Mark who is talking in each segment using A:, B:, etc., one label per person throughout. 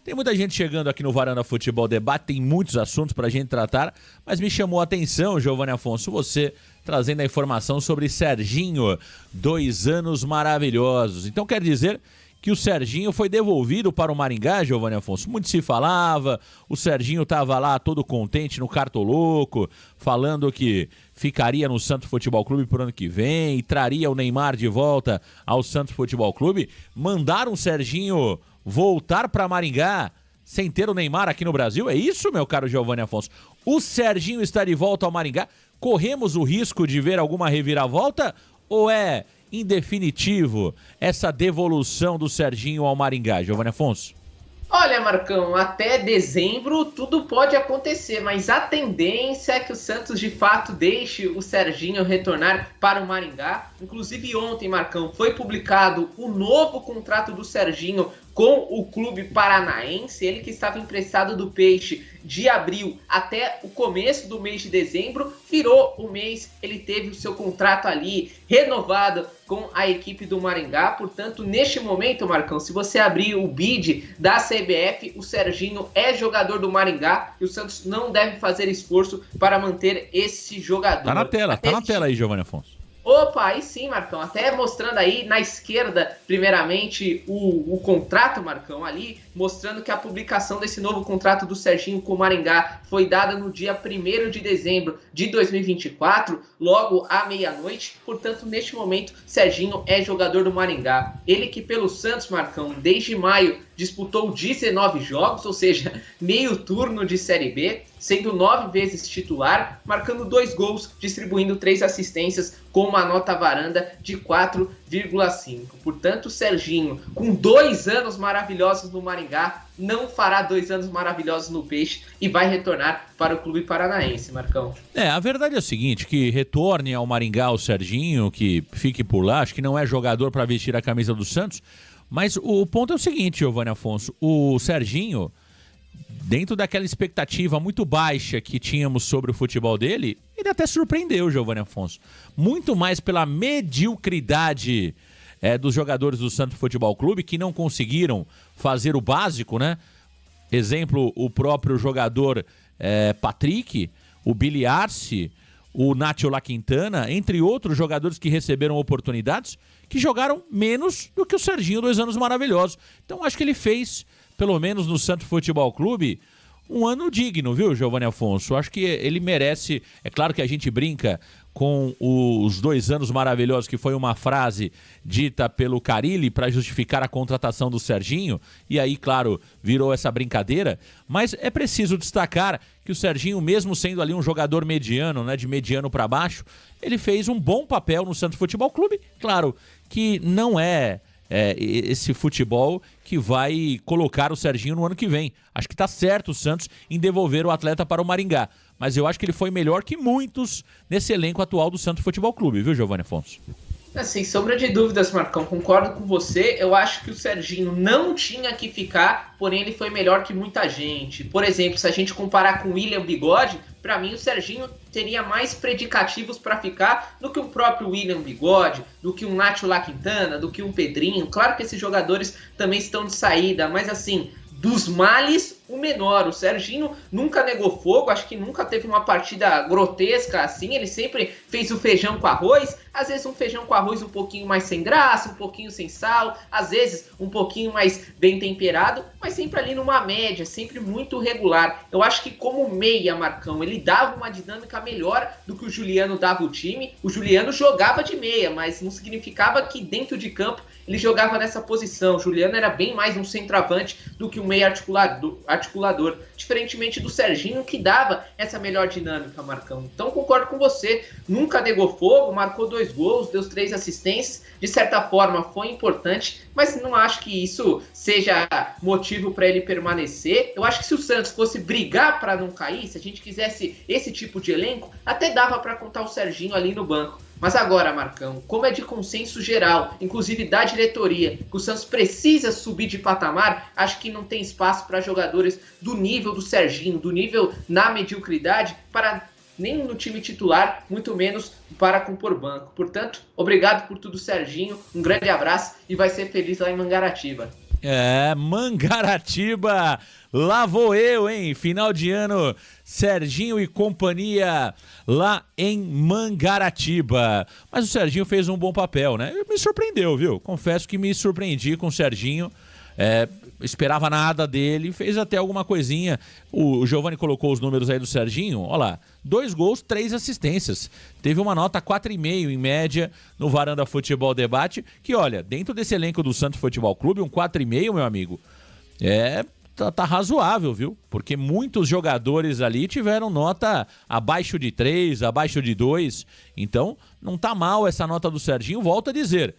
A: Tem muita gente chegando aqui no Varanda Futebol Debate, tem muitos assuntos pra gente tratar, mas me chamou a atenção, Giovanni Afonso, você trazendo a informação sobre Serginho, 2 anos maravilhosos. Então quer dizer que o Serginho foi devolvido para o Maringá, Giovanni Afonso? Muito se falava, o Serginho estava lá todo contente no Cartoloco, falando que ficaria no Santos Futebol Clube por ano que vem e traria o Neymar de volta ao Santos Futebol Clube. Mandaram o Serginho voltar para Maringá sem ter o Neymar aqui no Brasil? É isso, meu caro Giovanni Afonso? O Serginho está de volta ao Maringá? Corremos o risco de ver alguma reviravolta ou é em definitivo essa devolução do Serginho ao Maringá, Giovanni Afonso?
B: Olha, Marcão, até dezembro tudo pode acontecer, mas a tendência é que o Santos de fato deixe o Serginho retornar para o Maringá. Inclusive ontem, Marcão, foi publicado o novo contrato do Serginho com o clube paranaense, ele que estava emprestado do Peixe de abril até o começo do mês de dezembro, virou o mês, ele teve o seu contrato ali renovado com a equipe do Maringá. Portanto, neste momento, Marcão, se você abrir o bid da CBF, o Serginho é jogador do Maringá e o Santos não deve fazer esforço para manter esse jogador.
A: Tá na tela aí, Giovanni Afonso.
B: Opa, aí sim, Marcão, até mostrando aí na esquerda, primeiramente, o contrato, Marcão, ali, mostrando que a publicação desse novo contrato do Serginho com o Maringá foi dada no dia 1º de dezembro de 2024, logo à meia-noite. Portanto, neste momento, Serginho é jogador do Maringá. Ele que pelo Santos, Marcão, desde maio, disputou 19 jogos, ou seja, meio turno de Série B, sendo 9 vezes titular, marcando 2 gols, distribuindo 3 assistências, com uma nota varanda de 4,5. Portanto, o Serginho, com 2 anos maravilhosos no Maringá, não fará 2 anos maravilhosos no Peixe e vai retornar para o clube paranaense, Marcão.
A: A verdade é o seguinte, que retorne ao Maringá o Serginho, que fique por lá, acho que não é jogador para vestir a camisa do Santos, mas o ponto é o seguinte, Giovanni Afonso, o Serginho, dentro daquela expectativa muito baixa que tínhamos sobre o futebol dele, ele até surpreendeu, Giovanni Afonso. Muito mais pela mediocridade dos jogadores do Santos Futebol Clube, que não conseguiram fazer o básico, né? Exemplo, o próprio jogador Patrick, o Billy Arce, o Nacho La Quintana, entre outros jogadores que receberam oportunidades, que jogaram menos do que o Serginho, 2 anos maravilhosos. Então acho que ele fez, pelo menos no Santos Futebol Clube, um ano digno, viu, Giovanni Afonso? Acho que ele merece. É claro que a gente brinca com os 2 anos maravilhosos, que foi uma frase dita pelo Carille para justificar a contratação do Serginho, e aí, claro, virou essa brincadeira, mas é preciso destacar que o Serginho, mesmo sendo ali um jogador mediano, né, de mediano para baixo, ele fez um bom papel no Santos Futebol Clube. Claro que não é esse futebol que vai colocar o Serginho no ano que vem. Acho que tá certo o Santos em devolver o atleta para o Maringá, mas eu acho que ele foi melhor que muitos nesse elenco atual do Santos Futebol Clube, viu, Giovanni Afonso?
B: Sem sombra de dúvidas, Marcão, concordo com você. Eu acho que o Serginho não tinha que ficar, porém ele foi melhor que muita gente. Por exemplo, se a gente comparar com o William Bigode, para mim o Serginho teria mais predicativos para ficar do que o próprio William Bigode, do que um Nacho La Quintana, do que um Pedrinho. Claro que esses jogadores também estão de saída, mas assim, dos males, o menor. O Serginho nunca negou fogo, acho que nunca teve uma partida grotesca assim, ele sempre fez o feijão com arroz, às vezes um feijão com arroz um pouquinho mais sem graça, um pouquinho sem sal, às vezes um pouquinho mais bem temperado, mas sempre ali numa média, sempre muito regular. Eu acho que como meia, Marcão, ele dava uma dinâmica melhor do que o Juliano dava o time. O Juliano jogava de meia, mas não significava que dentro de campo ele jogava nessa posição. O Juliano era bem mais um centroavante do que um meia articulador, diferentemente do Serginho, que dava essa melhor dinâmica, Marcão. Então concordo com você, nunca negou fogo, marcou 2 gols, deu 3 assistências, de certa forma foi importante, mas não acho que isso seja motivo para ele permanecer. Eu acho que se o Santos fosse brigar para não cair, se a gente quisesse esse tipo de elenco, até dava para contar o Serginho ali no banco. Mas agora, Marcão, como é de consenso geral, inclusive da diretoria, que o Santos precisa subir de patamar, acho que não tem espaço para jogadores do nível do Serginho, do nível na mediocridade, para nem no time titular, muito menos para compor banco. Portanto, obrigado por tudo, Serginho, um grande abraço e vai ser feliz lá em Mangaratiba.
A: Mangaratiba, lá vou eu, hein? Final de ano, Serginho e companhia lá em Mangaratiba. Mas o Serginho fez um bom papel, né? Me surpreendeu, viu? Confesso que me surpreendi com o Serginho. Esperava nada dele, fez até alguma coisinha. O Giovani colocou os números aí do Serginho, olha lá, 2 gols, 3 assistências. Teve uma nota 4,5 em média no Varanda Futebol Debate, que olha, dentro desse elenco do Santos Futebol Clube, um 4,5, meu amigo, tá razoável, viu? Porque muitos jogadores ali tiveram nota abaixo de 3, abaixo de 2, então não tá mal essa nota do Serginho, volto a dizer,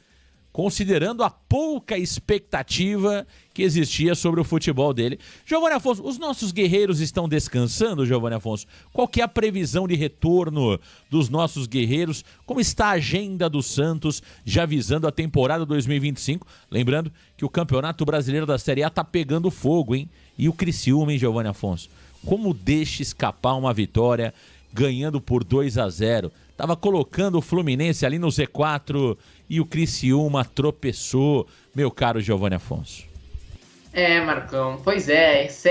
A: considerando a pouca expectativa que existia sobre o futebol dele. Giovani Afonso, os nossos guerreiros estão descansando, Giovani Afonso? Qual que é a previsão de retorno dos nossos guerreiros? Como está a agenda do Santos, já visando a temporada 2025? Lembrando que o Campeonato Brasileiro da Série A tá pegando fogo, hein? E o Criciúma, hein, Giovani Afonso? Como deixa escapar uma vitória ganhando por 2-0? Tava colocando o Fluminense ali no Z4 e o Criciúma tropeçou, meu caro Giovani Afonso.
B: Marcão, pois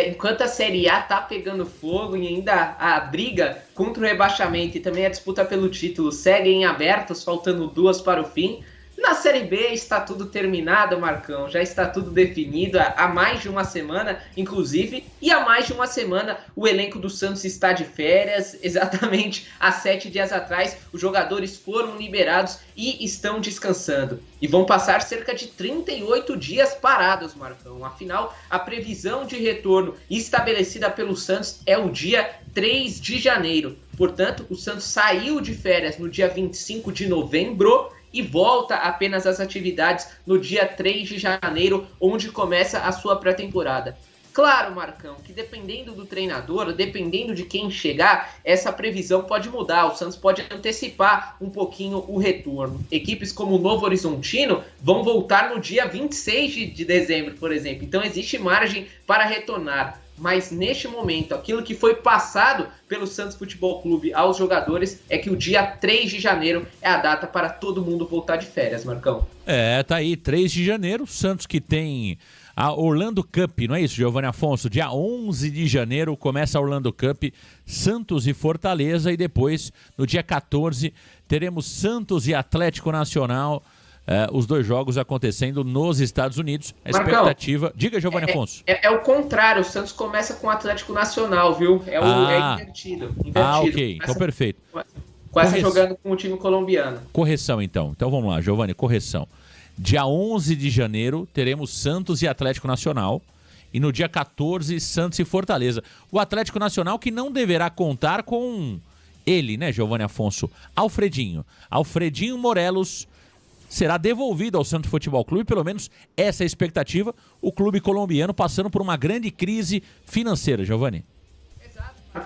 B: enquanto a Série A tá pegando fogo e ainda a briga contra o rebaixamento e também a disputa pelo título seguem abertos, faltando 2 para o fim, na Série B está tudo terminado, Marcão, já está tudo definido há mais de uma semana, inclusive, e há mais de uma semana o elenco do Santos está de férias, exatamente há 7 dias atrás os jogadores foram liberados e estão descansando. E vão passar cerca de 38 dias parados, Marcão. Afinal, a previsão de retorno estabelecida pelo Santos é o dia 3 de janeiro. Portanto, o Santos saiu de férias no dia 25 de novembro e volta apenas às atividades no dia 3 de janeiro, onde começa a sua pré-temporada. Claro, Marcão, que dependendo do treinador, dependendo de quem chegar, essa previsão pode mudar. O Santos pode antecipar um pouquinho o retorno. Equipes como o Novo Horizontino vão voltar no dia 26 de dezembro, por exemplo. Então existe margem para retornar. Mas neste momento, aquilo que foi passado pelo Santos Futebol Clube aos jogadores é que o dia 3 de janeiro é a data para todo mundo voltar de férias, Marcão.
A: Tá aí, 3 de janeiro, Santos que tem a Orlando Cup, não é isso, Giovani Afonso? Dia 11 de janeiro começa a Orlando Cup, Santos e Fortaleza, e depois, no dia 14, teremos Santos e Atlético Nacional, os 2 jogos acontecendo nos Estados Unidos. A expectativa... Marcão, diga, Giovani Afonso.
B: É o contrário, o Santos começa com o Atlético Nacional, viu? É invertido.
A: Ok, então perfeito.
B: Começa jogando com o time colombiano.
A: Correção, então. Então vamos lá, Giovani, correção. Dia 11 de janeiro teremos Santos e Atlético Nacional. E no dia 14, Santos e Fortaleza. O Atlético Nacional que não deverá contar com ele, né, Giovani Afonso? Alfredinho Morelos será devolvido ao Santos Futebol Clube, pelo menos essa é a expectativa. O clube colombiano passando por uma grande crise financeira, Giovani.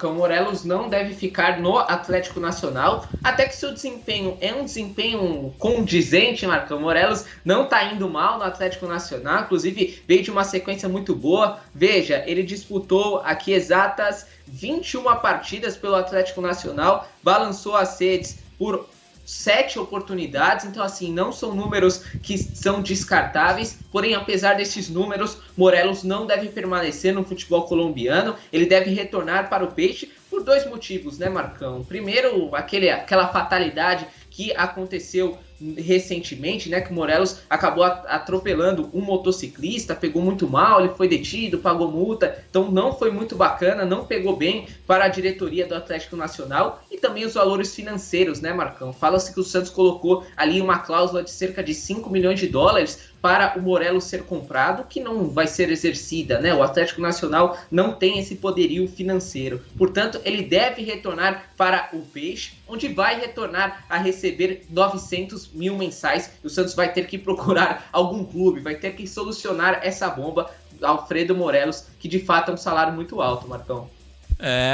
B: O Morelos não deve ficar no Atlético Nacional, até que seu desempenho é um desempenho condizente, Marcão. O Morelos não está indo mal no Atlético Nacional, inclusive veio de uma sequência muito boa. Veja, ele disputou aqui exatas 21 partidas pelo Atlético Nacional, balançou as redes por 7 oportunidades, então assim, não são números que são descartáveis, porém apesar desses números, Morelos não deve permanecer no futebol colombiano, ele deve retornar para o Peixe por 2 motivos, né, Marcão? Primeiro, aquela fatalidade que aconteceu recentemente, né, que o Morelos acabou atropelando um motociclista, pegou muito mal, ele foi detido, pagou multa, então não foi muito bacana, não pegou bem para a diretoria do Atlético Nacional, e também os valores financeiros, né, Marcão? Fala-se que o Santos colocou ali uma cláusula de cerca de 5 milhões de dólares para o Morelos ser comprado, que não vai ser exercida, né? O Atlético Nacional não tem esse poderio financeiro. Portanto, ele deve retornar para o Peixe, onde vai retornar a receber 900 mil mensais. E o Santos vai ter que procurar algum clube, vai ter que solucionar essa bomba. Alfredo Morelos, que de fato é um salário muito alto, Marcão.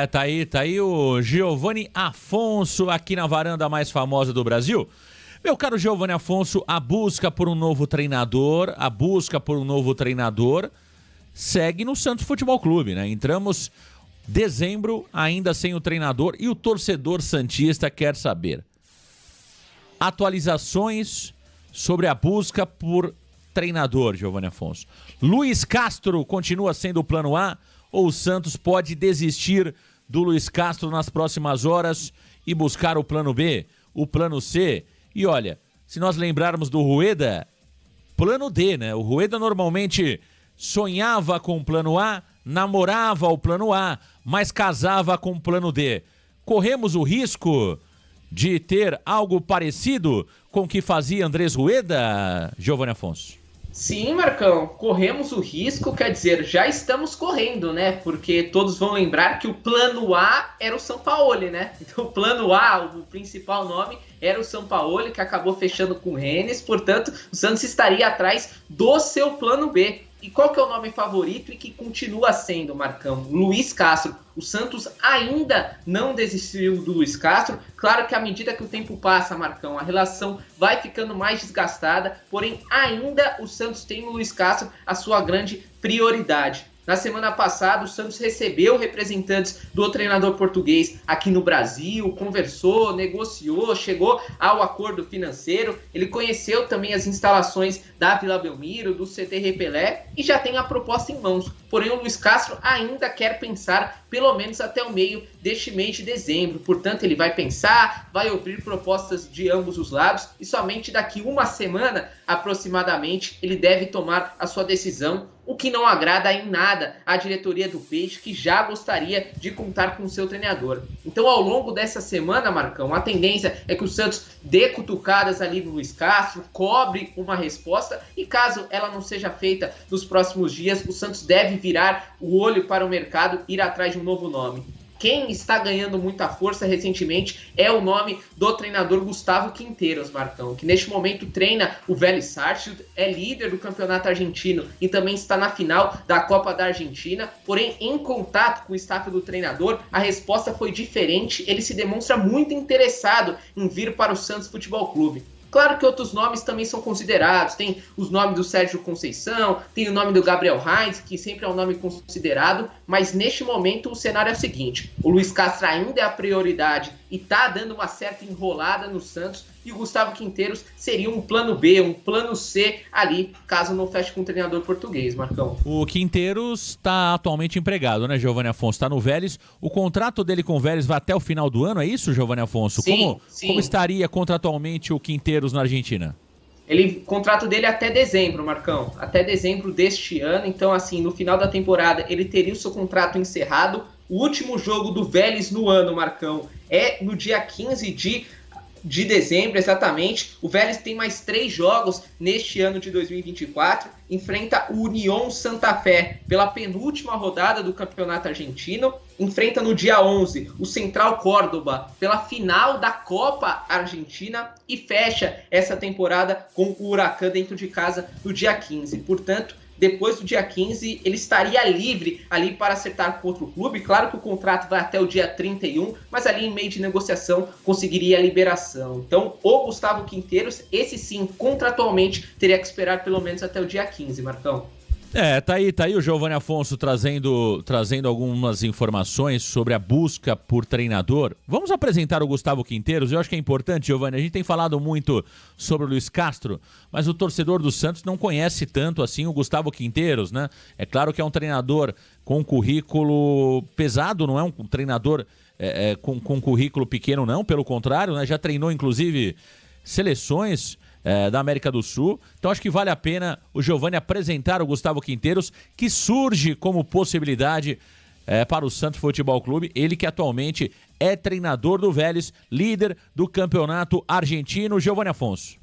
A: Tá aí o Giovani Afonso aqui na varanda mais famosa do Brasil. Meu caro Giovani Afonso, a busca por um novo treinador segue no Santos Futebol Clube, né? Entramos dezembro ainda sem o treinador e o torcedor santista quer saber atualizações sobre a busca por treinador, Giovanni Afonso? Luiz Castro continua sendo o plano A ou o Santos pode desistir do Luiz Castro nas próximas horas e buscar o plano B, o plano C? E olha, se nós lembrarmos do Rueda, plano D, né? O Rueda normalmente sonhava com o plano A, namorava o plano A, mas casava com o plano D. Corremos o risco de ter algo parecido com o que fazia Andrés Rueda, Giovanni Afonso?
B: Sim, Marcão, corremos o risco, quer dizer, já estamos correndo, né? Porque todos vão lembrar que o plano A era o Sampaoli, né? Então o plano A, o principal nome, era o Sampaoli, que acabou fechando com o Rennes, portanto, o Santos estaria atrás do seu plano B. E qual que é o nome favorito e que continua sendo, Marcão? Luiz Castro. O Santos ainda não desistiu do Luiz Castro. Claro que à medida que o tempo passa, Marcão, a relação vai ficando mais desgastada, porém ainda o Santos tem no Luiz Castro a sua grande prioridade. Na semana passada, o Santos recebeu representantes do treinador português aqui no Brasil, conversou, negociou, chegou ao acordo financeiro. Ele conheceu também as instalações da Vila Belmiro, do CT Repelé e já tem a proposta em mãos. Porém, o Luiz Castro ainda quer pensar pelo menos até o meio deste mês de dezembro. Portanto, ele vai pensar, vai ouvir propostas de ambos os lados e somente daqui uma semana, aproximadamente, ele deve tomar a sua decisão, o que não agrada em nada à diretoria do Peixe, que já gostaria de contar com o seu treinador. Então, ao longo dessa semana, Marcão, a tendência é que o Santos dê cutucadas ali no Luiz Castro, cobre uma resposta e caso ela não seja feita nos próximos dias, o Santos deve virar o olho para o mercado e ir atrás de um novo nome. Quem está ganhando muita força recentemente é o nome do treinador Gustavo Quinteiros, Marcão, que neste momento treina o Vélez Sarsfield, é líder do campeonato argentino e também está na final da Copa da Argentina. Porém, em contato com o staff do treinador, a resposta foi diferente. Ele se demonstra muito interessado em vir para o Santos Futebol Clube. Claro que outros nomes também são considerados, tem os nomes do Sérgio Conceição, tem o nome do Gabriel Heinz, que sempre é um nome considerado, mas neste momento o cenário é o seguinte: o Luiz Castro ainda é a prioridade e está dando uma certa enrolada no Santos, e o Gustavo Quinteiros seria um plano B, um plano C ali, caso não feche com o treinador português, Marcão.
A: O Quinteiros está atualmente empregado, né, Giovanni Afonso? Está no Vélez. O contrato dele com o Vélez vai até o final do ano, é isso, Giovanni Afonso?
B: Sim.
A: Como estaria contratualmente o Quinteiros na Argentina?
B: O contrato dele é até dezembro, Marcão. Até dezembro deste ano. Então, assim, no final da temporada, ele teria o seu contrato encerrado. O último jogo do Vélez no ano, Marcão, é no dia 15 de dezembro, exatamente. O Vélez tem mais 3 jogos neste ano de 2024. Enfrenta o Unión Santa Fé pela penúltima rodada do Campeonato Argentino. Enfrenta no dia 11 o Central Córdoba pela final da Copa Argentina. E fecha essa temporada com o Huracan dentro de casa no dia 15. Portanto, depois do dia 15, ele estaria livre ali para acertar com outro clube. Claro que o contrato vai até o dia 31, mas ali em meio de negociação conseguiria a liberação. Então, o Gustavo Quinteiros, esse sim, contratualmente, teria que esperar pelo menos até o dia 15, Marcão.
A: Tá aí o Giovanni Afonso trazendo algumas informações sobre a busca por treinador. Vamos apresentar o Gustavo Quinteiros. Eu acho que é importante, Giovanni, a gente tem falado muito sobre o Luiz Castro, mas o torcedor do Santos não conhece tanto assim o Gustavo Quinteiros, né? É claro que é um treinador com currículo pesado, não é um treinador com currículo pequeno, não, pelo contrário, né? Já treinou inclusive seleções da América do Sul. Então acho que vale a pena o Giovanni apresentar o Gustavo Quinteiros, que surge como possibilidade para o Santos Futebol Clube. Ele que atualmente é treinador do Vélez, líder do campeonato argentino. Giovanni Afonso.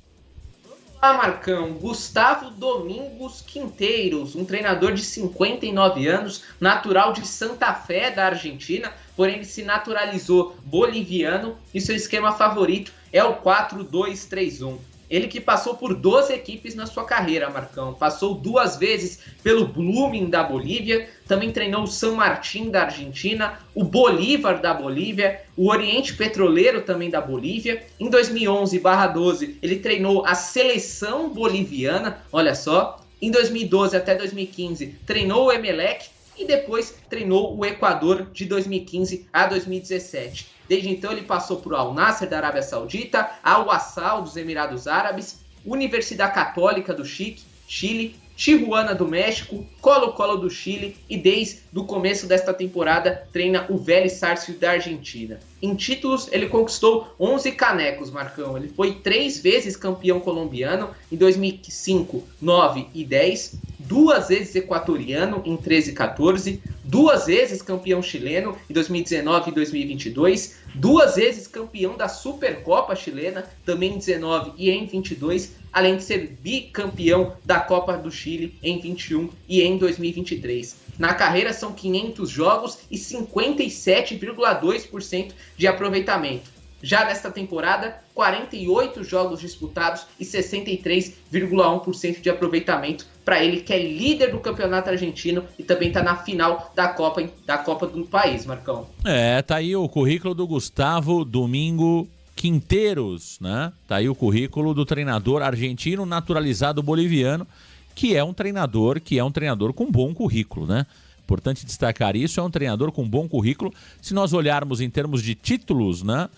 B: Olá, Marcão. Gustavo Domingos Quinteiros, um treinador de 59 anos, natural de Santa Fé, da Argentina, porém ele se naturalizou boliviano e seu esquema favorito é o 4-2-3-1. Ele que passou por 12 equipes na sua carreira, Marcão. Passou 2 vezes pelo Blooming da Bolívia, também treinou o San Martín da Argentina, o Bolívar da Bolívia, o Oriente Petroleiro também da Bolívia. Em 2011/12, ele treinou a seleção boliviana, olha só. Em 2012 até 2015, treinou o Emelec e depois treinou o Equador de 2015 a 2017. Desde então ele passou por Al Nassr da Arábia Saudita, Al Wassal dos Emirados Árabes, Universidade Católica do Chique, Chile, Tijuana do México, Colo-Colo do Chile e desde o começo desta temporada treina o Vélez Sarsfield da Argentina. Em títulos, ele conquistou 11 canecos, Marcão. Ele foi 3 vezes campeão colombiano em 2005, 9 e 10, 2 vezes equatoriano em 13 e 14, 2 vezes campeão chileno em 2019 e 2022, 2 vezes campeão da Supercopa chilena, também em 19 e em 22, além de ser bicampeão da Copa do Chile em 21 e em 2023. Na carreira são 500 jogos e 57,2% de aproveitamento. Já nesta temporada, 48 jogos disputados e 63,1% de aproveitamento para ele, que é líder do campeonato argentino e também está na final da Copa do país, Marcão.
A: Tá aí o currículo do Gustavo Domingo Quinteiros, né? Tá aí o currículo do treinador argentino naturalizado boliviano, que é um treinador com bom currículo, né? Importante destacar isso, é um treinador com bom currículo. Se nós olharmos em termos de títulos, né?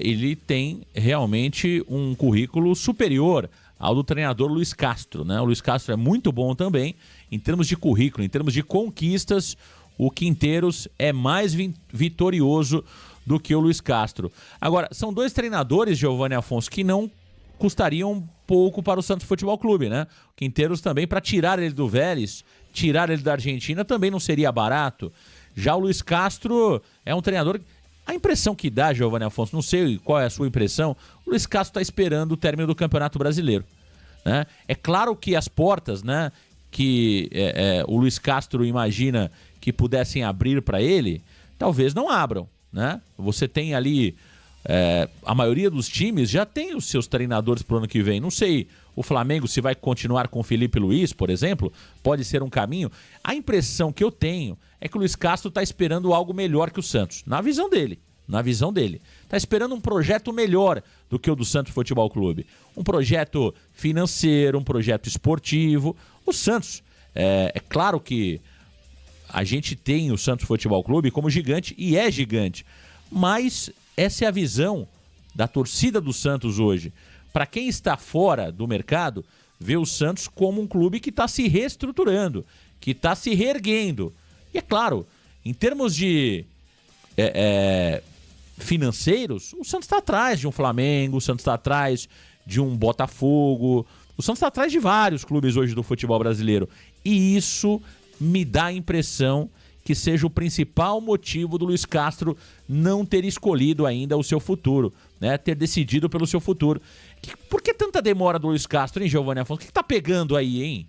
A: Ele tem realmente um currículo superior ao do treinador Luis Castro, né? O Luis Castro é muito bom também em termos de currículo, em termos de conquistas. O Quinteiros é mais vitorioso do que o Luis Castro. Agora, são 2 treinadores, Giovanni Afonso, que não custariam pouco para o Santos Futebol Clube, né? O Quinteiros também, para tirar ele do Vélez, tirar ele da Argentina, também não seria barato. Já o Luis Castro é um treinador... A impressão que dá, Giovanni Afonso, não sei qual é a sua impressão, o Luis Castro está esperando o término do Campeonato Brasileiro, né? É claro que as portas, né, que o Luis Castro imagina que pudessem abrir para ele, talvez não abram, né? Você tem ali... a maioria dos times já tem os seus treinadores para o ano que vem. Não sei, o Flamengo, se vai continuar com o Felipe Luiz, por exemplo, pode ser um caminho. A impressão que eu tenho é que o Luis Castro está esperando algo melhor que o Santos, na visão dele. Está esperando um projeto melhor do que o do Santos Futebol Clube. Um projeto financeiro, um projeto esportivo. O Santos, é claro que a gente tem o Santos Futebol Clube como gigante, e é gigante, mas essa é a visão da torcida do Santos hoje. Para quem está fora do mercado, vê o Santos como um clube que está se reestruturando, que está se reerguendo. E é claro, em termos de financeiros, o Santos está atrás de um Flamengo, o Santos está atrás de um Botafogo, o Santos está atrás de vários clubes hoje do futebol brasileiro. E isso me dá a impressão que seja o principal motivo do Luis Castro não ter escolhido ainda o seu futuro, né? Ter decidido pelo seu futuro. Por que tanta demora do Luis Castro, hein, Giovanni Afonso? O que tá pegando aí, hein?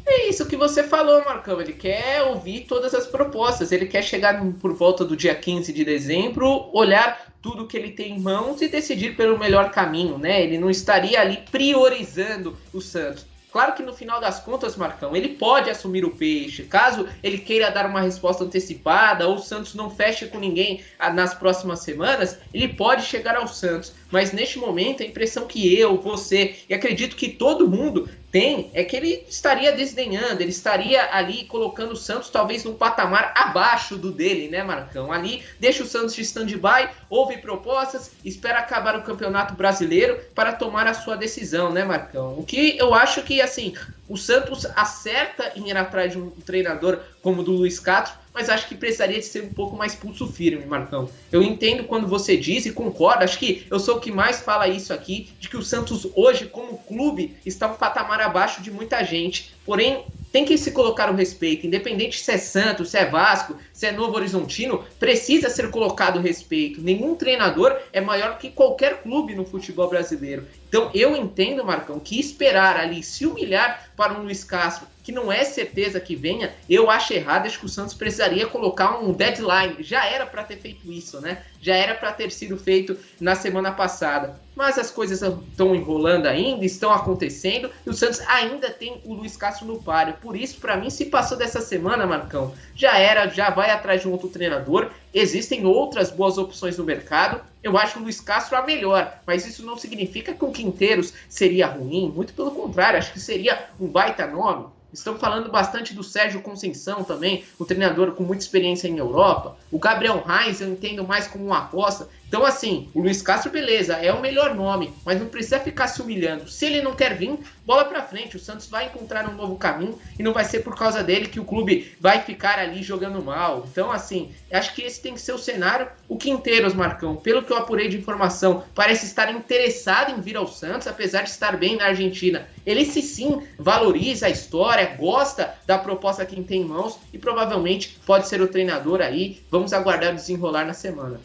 B: É isso que você falou, Marcão. Ele quer ouvir todas as propostas. Ele quer chegar por volta do dia 15 de dezembro, olhar tudo que ele tem em mãos e decidir pelo melhor caminho, né? Ele não estaria ali priorizando o Santos. Claro que no final das contas, Marcão, ele pode assumir o peixe. Caso ele queira dar uma resposta antecipada ou o Santos não feche com ninguém nas próximas semanas, ele pode chegar ao Santos. Mas neste momento, a impressão que eu, você e acredito que todo mundo tem é que ele estaria desdenhando, ele estaria ali colocando o Santos talvez num patamar abaixo do dele, né, Marcão? Ali deixa o Santos de stand-by, ouve propostas, espera acabar o Campeonato Brasileiro para tomar a sua decisão, né, Marcão? O que eu acho que, assim, o Santos acerta em ir atrás de um treinador como o do Luis Castro, mas acho que precisaria de ser um pouco mais pulso firme, Marcão. Eu entendo quando você diz e concordo, acho que eu sou o que mais fala isso aqui, de que o Santos hoje, como clube, está um patamar abaixo de muita gente. Porém, tem que se colocar o respeito, independente se é Santos, se é Vasco, se é Novo Horizontino, precisa ser colocado o respeito. Nenhum treinador é maior que qualquer clube no futebol brasileiro. Então eu entendo, Marcão, que esperar ali, se humilhar para um Luis Castro, que não é certeza que venha, eu acho errado. Acho que o Santos precisaria colocar um deadline. Já era para ter feito isso, né? Já era para ter sido feito na semana passada. Mas as coisas estão enrolando ainda, estão acontecendo, e o Santos ainda tem o Luis Castro no páreo. Por isso, para mim, se passou dessa semana, Marcão, já era, já vai atrás de um outro treinador. Existem outras boas opções no mercado. Eu acho o Luis Castro a melhor, mas isso não significa que o Quinteiros seria ruim. Muito pelo contrário, acho que seria um baita nome. Estão falando bastante do Sérgio Conceição também, um treinador com muita experiência em Europa. O Gabriel Heinz eu entendo mais como uma aposta, Então, assim, o Luiz Castro, beleza, é o melhor nome, mas não precisa ficar se humilhando. Se ele não quer vir, bola pra frente. O Santos vai encontrar um novo caminho e não vai ser por causa dele que o clube vai ficar ali jogando mal. Então, assim, acho que esse tem que ser o cenário. O Quinteiros, Marcão, pelo que eu apurei de informação, parece estar interessado em vir ao Santos, apesar de estar bem na Argentina. Ele sim valoriza a história, gosta da proposta que tem em mãos e provavelmente pode ser o treinador aí. Vamos aguardar o desenrolar na semana.